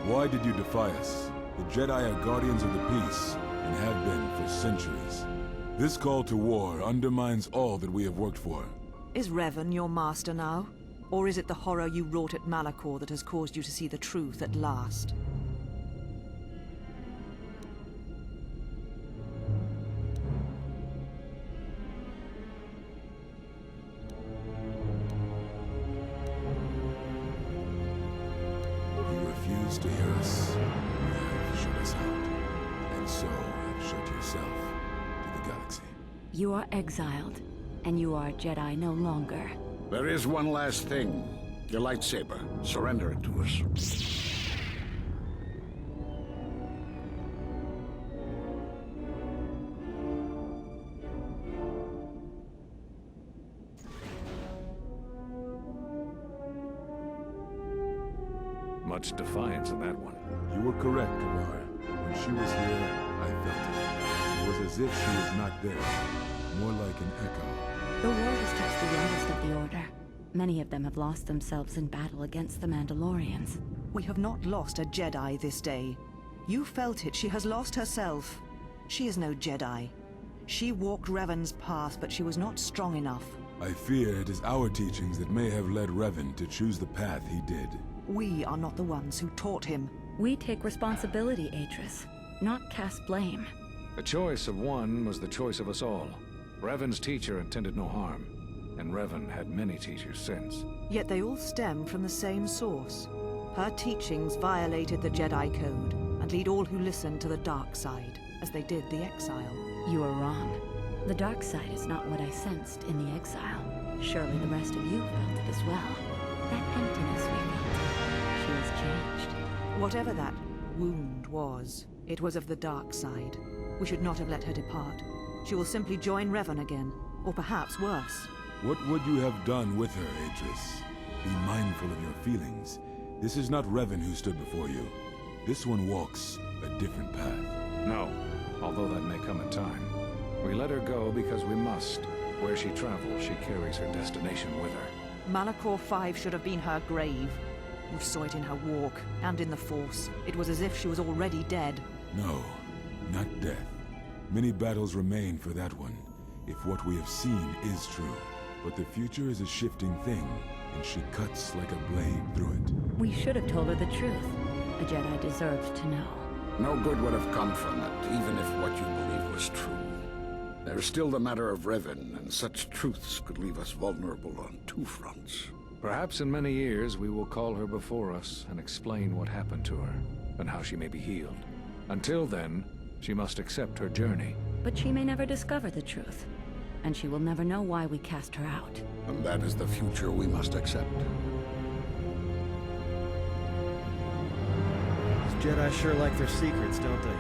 Why did you defy us? The Jedi are guardians of the peace, and have been for centuries. This call to war undermines all that we have worked for.
Is Revan your master now? Or is it the horror you wrought at Malachor that has caused you to see the truth at last?
To hear us, you have shut us out, and so have shut yourself to the galaxy.
You are exiled, and you are Jedi no longer.
There is one last thing. Your lightsaber. Surrender it to us.
Much defiance in that one.
You were correct, Kavar. When she was here, I felt it. It was as if she was not there. More like an echo.
The war has touched the youngest of the Order. Many of them have lost themselves in battle against the Mandalorians.
We have not lost a Jedi this day. You felt it. She has lost herself. She is no Jedi. She walked Revan's path, but she was not strong enough.
I fear it is our teachings that may have led Revan to choose the path he did.
We are not the ones who taught him.
We take responsibility, Atris, not cast blame.
The choice of one was the choice of us all. Revan's teacher intended no harm, and Revan had many teachers since.
Yet they all stem from the same source. Her teachings violated the Jedi Code, and lead all who listen to the dark side, as they did the exile.
You are wrong. The dark side is not what I sensed in the exile. Surely the rest of you felt it as well. That emptiness we felt. She has changed.
Whatever that wound was, It was of the dark side. We should not have let her depart. She will simply join Revan again, or perhaps worse.
What would you have done with her, Aetris? Be mindful of your feelings. This is not Revan who stood before you. This one walks a different path.
No, although that may come in time. We let her go because we must. Where she travels, she carries her destination with her.
Malachor 5 should have been her grave. We saw it in her walk, and in the Force. It was as if she was already dead.
No, not death. Many battles remain for that one, if what we have seen is true. But the future is a shifting thing, and she cuts like a blade through it.
We should have told her the truth. A Jedi deserves to know.
No good would have come from it, even if what you believe was true. There's still the matter of Revan, and such truths could leave us vulnerable on two fronts.
Perhaps in many years we will call her before us and explain what happened to her, and how she may be healed. Until then, she must accept her journey.
But she may never discover the truth, and she will never know why we cast her out.
And that is the future we must accept.
These Jedi sure like their secrets, don't they?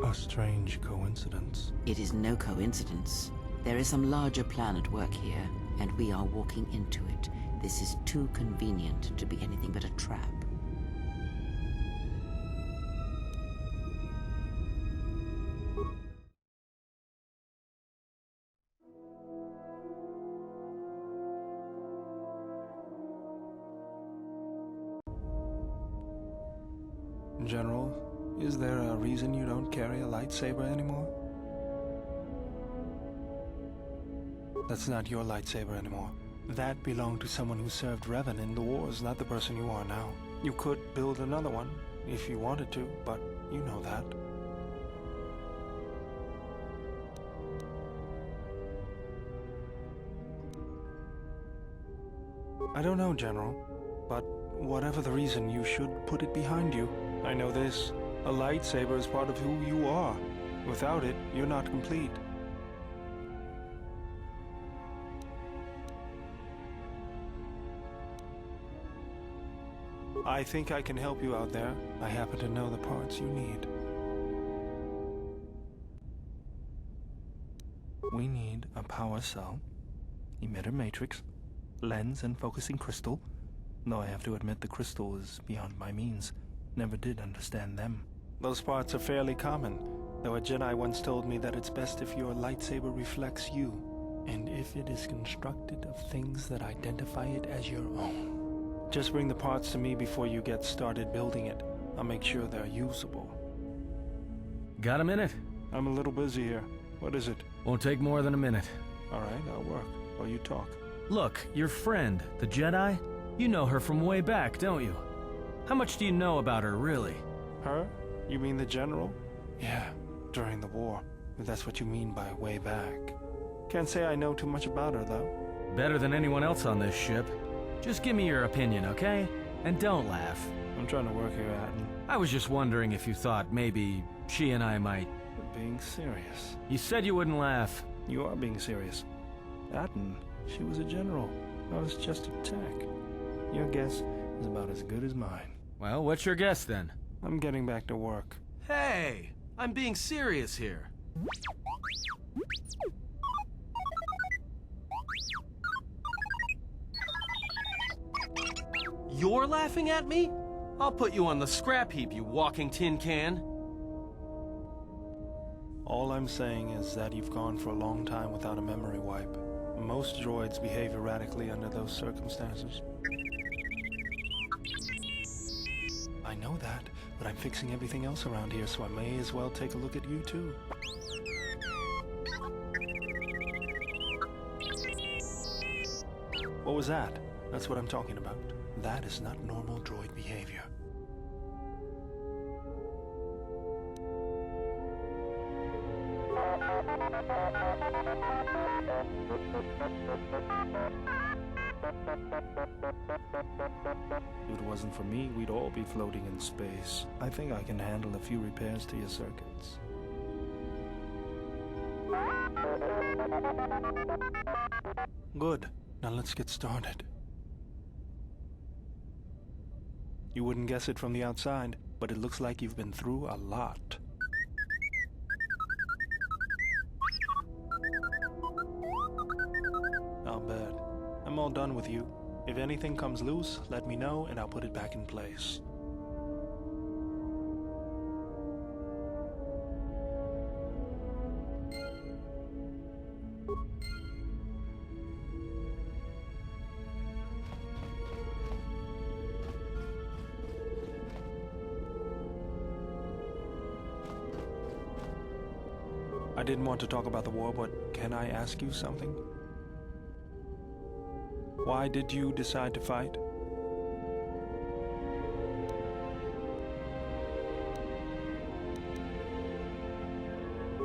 A strange coincidence.
It is no coincidence. There is some larger plan at work here, and we are walking into it. This is too convenient to be anything but a trap.
General, is there a reason you don't carry a lightsaber anymore? That's not your lightsaber anymore. That belonged to someone who served Revan in the wars, not the person you are now. You could build another one, if you wanted to, but you know that. I don't know, General, but whatever the reason, you should put it behind you. I know this. A lightsaber is part of who you are. Without it, you're not complete. I think I can help you out there. I happen to know the parts you need. We need a power cell, emitter matrix, lens and focusing crystal, though I have to admit the crystal is beyond my means. Never did understand them. Those parts are fairly common, though a Jedi once told me that it's best if your lightsaber reflects you, and if it is constructed of things that identify it as your own. Just bring the parts to me before you get started building it. I'll make sure they're usable.
Got a minute?
I'm a little busy here. What is it?
Won't take more than a minute.
All right, I'll work while you talk.
Look, your friend, the Jedi, you know her from way back, don't you? How much do you know about her, really?
Her? You mean the General? Yeah, during the war. If that's what you mean by way back. Can't say I know too much about her, though.
Better than anyone else on this ship. Just give me your opinion, okay? And don't laugh.
I'm trying to work here, Atten.
I was just wondering if you thought maybe she and I might...
But being serious.
You said you wouldn't laugh.
You are being serious. Atten, she was a general. I was just a tech. Your guess is about as good as mine.
Well, what's your guess then?
I'm getting back to work.
Hey! I'm being serious here. You're laughing at me? I'll put you on the scrap heap, you walking tin can.
All I'm saying is that you've gone for a long time without a memory wipe. Most droids behave erratically under those circumstances. I know that, but I'm fixing everything else around here, so I may as well take a look at you too. What was that? That's what I'm talking about. That is not normal droid behavior. If it wasn't for me, we'd all be floating in space. I think I can handle a few repairs to your circuits. Good. Now let's get started. You wouldn't guess it from the outside, but it looks like you've been through a lot. I'll bet. I'm all done with you. If anything comes loose, let me know and I'll put it back in place. I didn't want to talk about the war, but can I ask you something? Why did you decide to fight?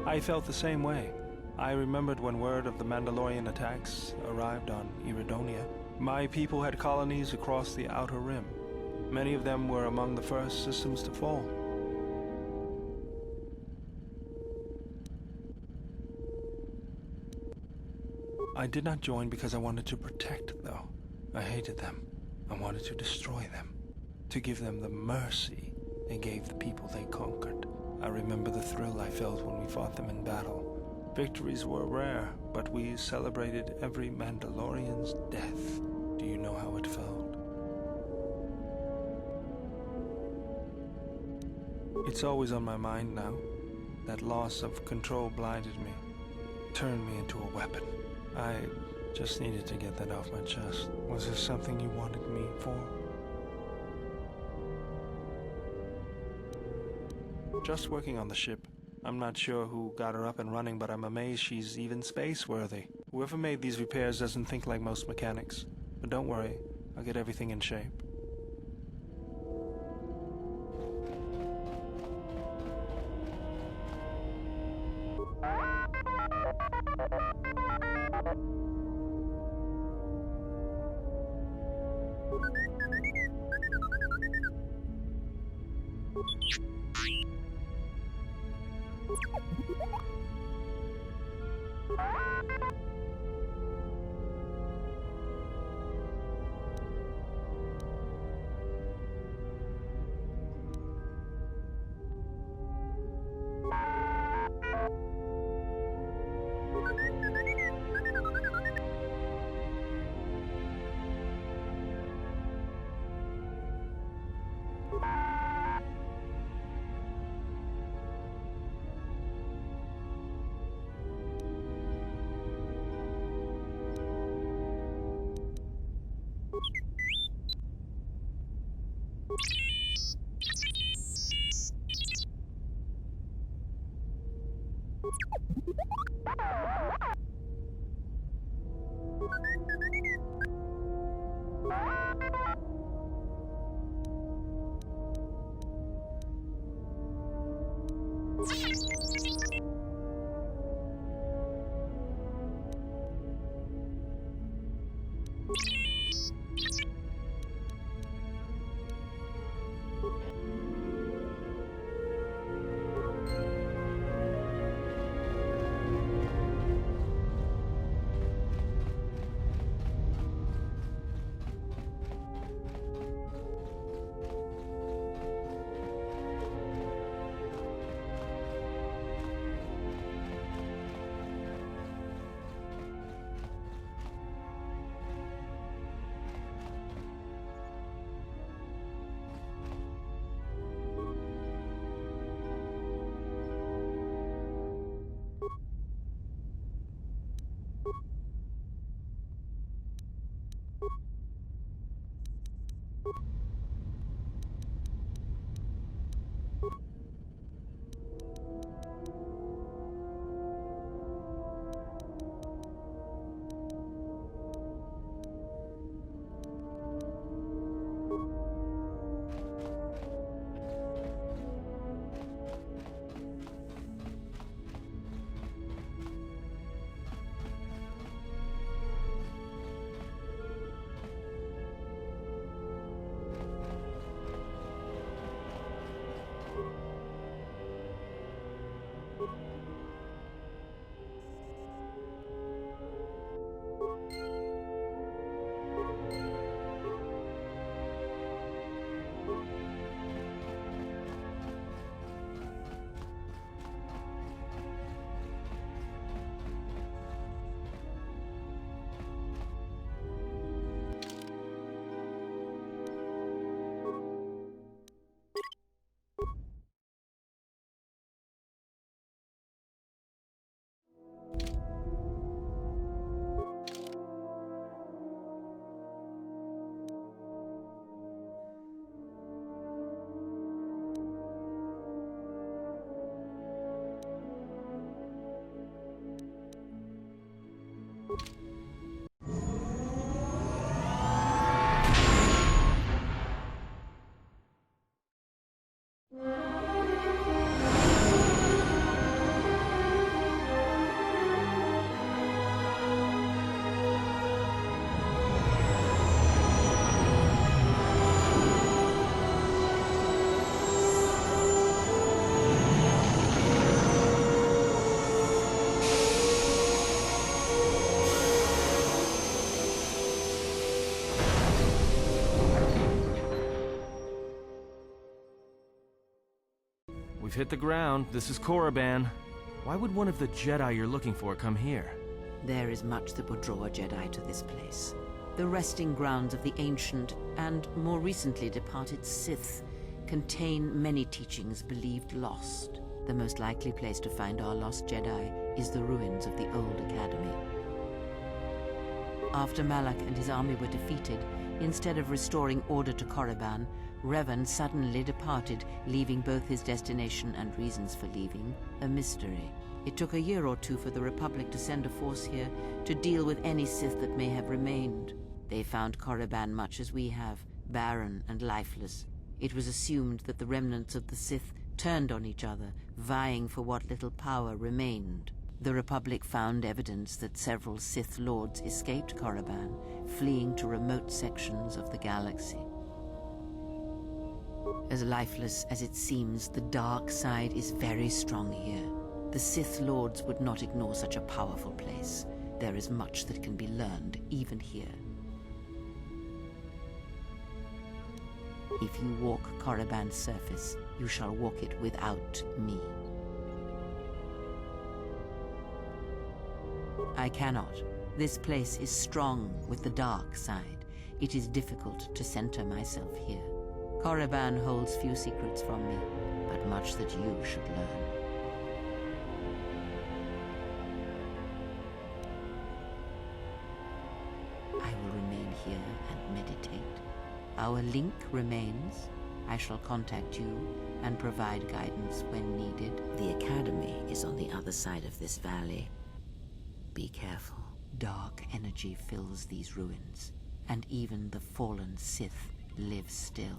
I felt the same way. I remembered when word of the Mandalorian attacks arrived on Iridonia. My people had colonies across the Outer Rim. Many of them were among the first systems to fall. I did not join because I wanted to protect, though. I hated them. I wanted to destroy them. To give them the mercy they gave the people they conquered. I remember the thrill I felt when we fought them in battle. Victories were rare, but we celebrated every Mandalorian's death. Do you know how it felt? It's always on my mind now. That loss of control blinded me, turned me into a weapon. I just needed to get that off my chest. Was there something you wanted me for? Just working on the ship. I'm not sure who got her up and running, but I'm amazed she's even space-worthy. Whoever made these repairs doesn't think like most mechanics. But don't worry, I'll get everything in shape.
You've hit the ground. This is Korriban. Why would one of the Jedi you're looking for come here?
There is much that would draw a Jedi to this place. The resting grounds of the ancient and more recently departed Sith contain many teachings believed lost. The most likely place to find our lost Jedi is the ruins of the old academy. After Malak and his army were defeated, instead of restoring order to Korriban, Revan suddenly departed, leaving both his destination and reasons for leaving a mystery. It took a year or two for the Republic to send a force here to deal with any Sith that may have remained. They found Korriban much as we have, barren and lifeless. It was assumed that the remnants of the Sith turned on each other, vying for what little power remained. The Republic found evidence that several Sith Lords escaped Korriban, fleeing to remote sections of the galaxy. As lifeless as it seems, the dark side is very strong here. The Sith Lords would not ignore such a powerful place. There is much that can be learned, even here. If you walk Korriban's surface, you shall walk it without me. I cannot. This place is strong with the dark side. It is difficult to center myself here. Korriban holds few secrets from me, but much that you should learn. I will remain here and meditate. Our link remains. I shall contact you and provide guidance when needed. The Academy is on the other side of this valley. Be careful. Dark energy fills these ruins, and even the fallen Sith live still.